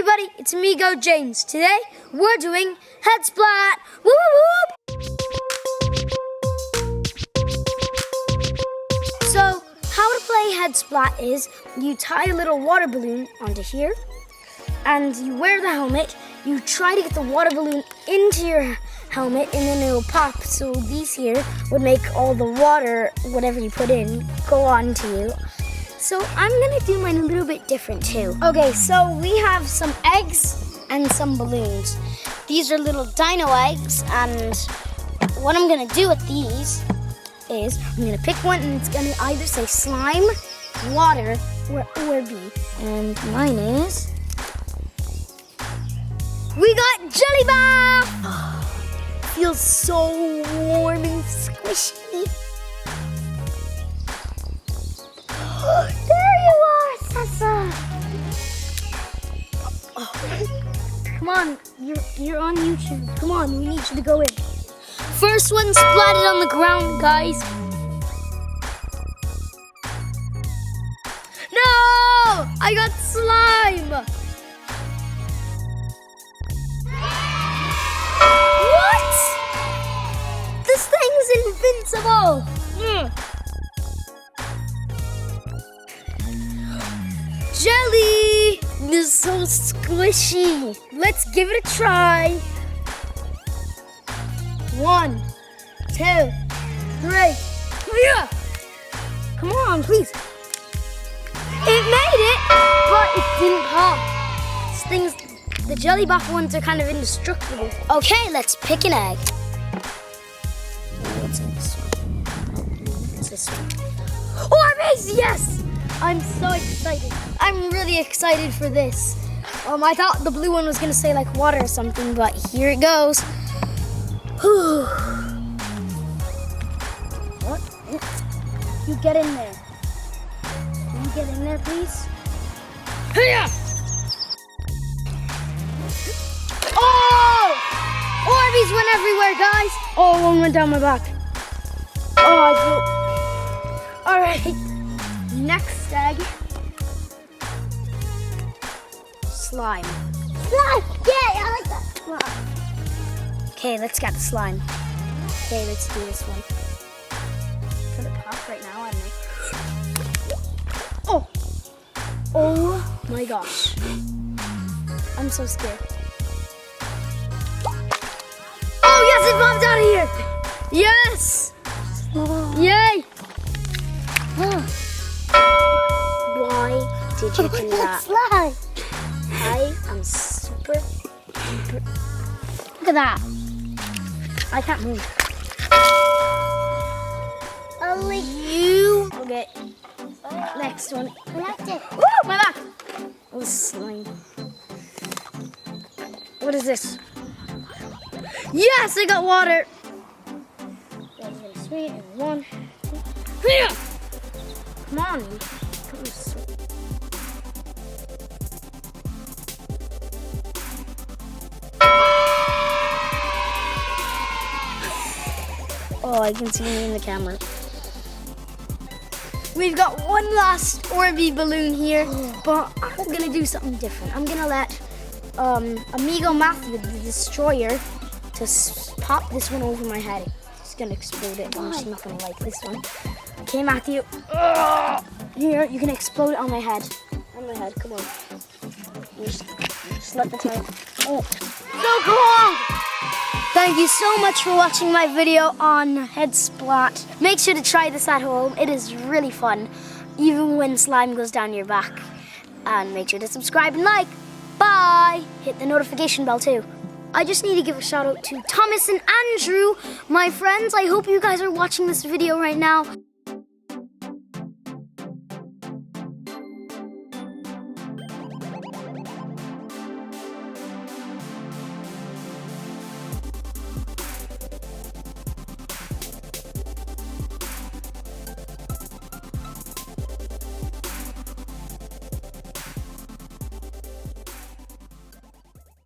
everybody, it's Amigo James. Today, we're doing Head Splat. Whoop, whoop, whoop. So, how to play Head Splat is you tie a little water balloon onto here and you wear the helmet. You try to get the water balloon into your helmet and then it'll pop. So these here would make all the water, whatever you put in, go onto you. So I'm gonna do mine a little bit different too. Okay, so we have some eggs and some balloons. These are little dino eggs, and what I'm gonna do with these is I'm gonna pick one and it's gonna either say slime, water, or Orbeez. And mine is, we got Gelli Baff! Feels so warm and squishy. There you are, Sessa! Oh. Come on, you're on YouTube. Come on, we need you to go in. First one splatted on the ground, guys. No! I got slime! What? This thing's invincible! Jelly! This is so squishy. Let's give it a try. 1, 2, 3. Yeah! Come on, please. It made it, but it didn't pop. These things, the Gelli Baff ones are kind of indestructible. Okay, let's pick an egg. What's in this one? What's this one? Orbeez, yes! I'm so excited. I'm really excited for this. I thought the blue one was gonna say like water or something, but here it goes. Whew. What? You get in there. Can you get in there, please? Hiya! Oh! Orbeez went everywhere, guys. Oh, one went down my back. Oh, I feel... All right. Next egg. Slime. Slime! Yeah, I like that. Slime. Okay, let's get the slime. Okay, let's do this one. Could it pop right now? I don't know. Oh! Oh my gosh. I'm so scared. Oh yes, it popped out of here! Yes! Yay! Why did you do that? Slime. I am super. Look at that. I can't move. Only you. Okay. Next one. Woo, my back. Oh, slime. What is this? Yes, I got water. Sweet. 1, 2. Here. Come on. Oh, I can see me in the camera. We've got one last Orbeez balloon here, but I'm gonna do something different. I'm gonna let Amigo Matthew, the destroyer, to pop this one over my head. He's gonna explode it. I'm just not gonna like this one. Okay, Matthew. Here, you can explode it on my head. On my head, come on. Just let the tail. Oh, so cool! Thank you so much for watching my video on Head Splat. Make sure to try this at home. It is really fun, even when slime goes down your back. And make sure to subscribe and like. Bye! Hit the notification bell too. I just need to give a shout out to Thomas and Andrew, my friends. I hope you guys are watching this video right now.